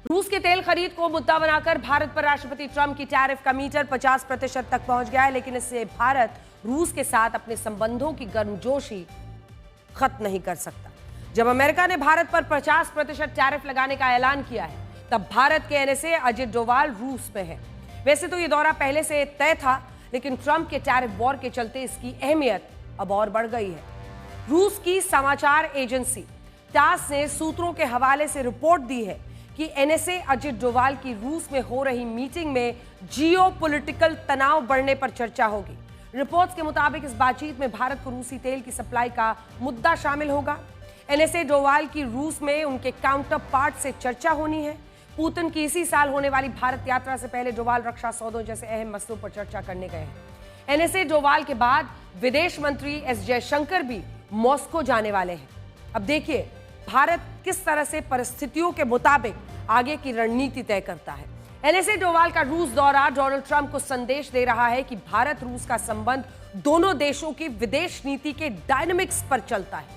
रूस के तेल खरीद को मुद्दा बनाकर भारत पर राष्ट्रपति ट्रंप की टैरिफ का मीटर 50% तक पहुंच गया है, लेकिन इससे भारत रूस के साथ अपने संबंधों की गर्मजोशी खत्म नहीं कर सकता। जब अमेरिका ने भारत पर 50% टैरिफ लगाने का ऐलान किया है, तब भारत के एनएसए अजित डोवाल रूस में है। वैसे तो यह दौरा पहले से तय था, लेकिन ट्रंप के टैरिफ वॉर के चलते इसकी अहमियत अब और बढ़ गई है। रूस की समाचार एजेंसी टास ने सूत्रों के हवाले से रिपोर्ट दी है कि एनएसए अजित डोवाल की रूस में हो रही मीटिंग में जियोपॉलिटिकल तनाव बढ़ने पर चर्चा होगी। रिपोर्ट्स के मुताबिक इस बातचीत में भारत को रूसी तेल की सप्लाई का मुद्दा शामिल होगा। एनएसए डोवाल की रूस में उनके काउंटर पार्ट से चर्चा होनी है। पुतिन की इसी साल होने वाली भारत यात्रा से पहले डोवाल रक्षा सौदों जैसे अहम मसलों पर चर्चा करने गए हैं। एनएसए डोवाल के बाद विदेश मंत्री एस जयशंकर भी मॉस्को जाने वाले हैं। अब देखिए भारत किस तरह से परिस्थितियों के मुताबिक आगे की रणनीति तय करता है। एनएसए डोवाल का रूस दौरा डोनाल्ड ट्रंप को संदेश दे रहा है कि भारत रूस का संबंध दोनों देशों की विदेश नीति के डायनामिक्स पर चलता है,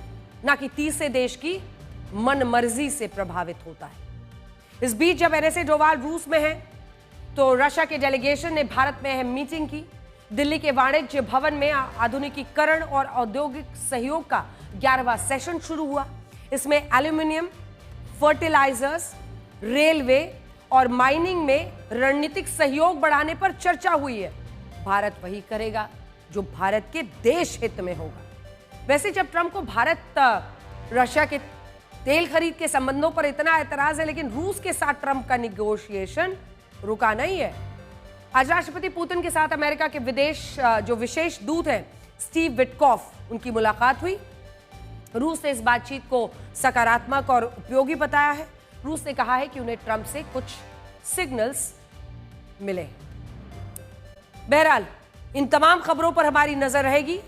ना कि तीसरे देश की मनमर्जी से प्रभावित होता है। इस बीच जब एनएसए डोवाल रूस में है, तो रशिया के डेलीगेशन ने भारत में अहम मीटिंग की। दिल्ली के वाणिज्य भवन में आधुनिकीकरण और औद्योगिक सहयोग का 11वां सेशन शुरू हुआ। इसमें एल्यूमिनियम, फर्टिलाइजर्स, रेलवे और माइनिंग में रणनीतिक सहयोग बढ़ाने पर चर्चा हुई है। भारत वही करेगा जो भारत के देश हित में होगा। वैसे जब ट्रंप को भारत रशिया के तेल खरीद के संबंधों पर इतना एतराज है, लेकिन रूस के साथ ट्रंप का निगोशिएशन रुका नहीं है। आज राष्ट्रपति पुतिन के साथ अमेरिका के जो विशेष दूत हैं स्टीव विटकॉफ, उनकी मुलाकात हुई। रूस ने इस बातचीत को सकारात्मक और उपयोगी बताया है। रूस ने कहा है कि उन्हें ट्रंप से कुछ सिग्नल्स मिले। बहरहाल इन तमाम खबरों पर हमारी नजर रहेगी।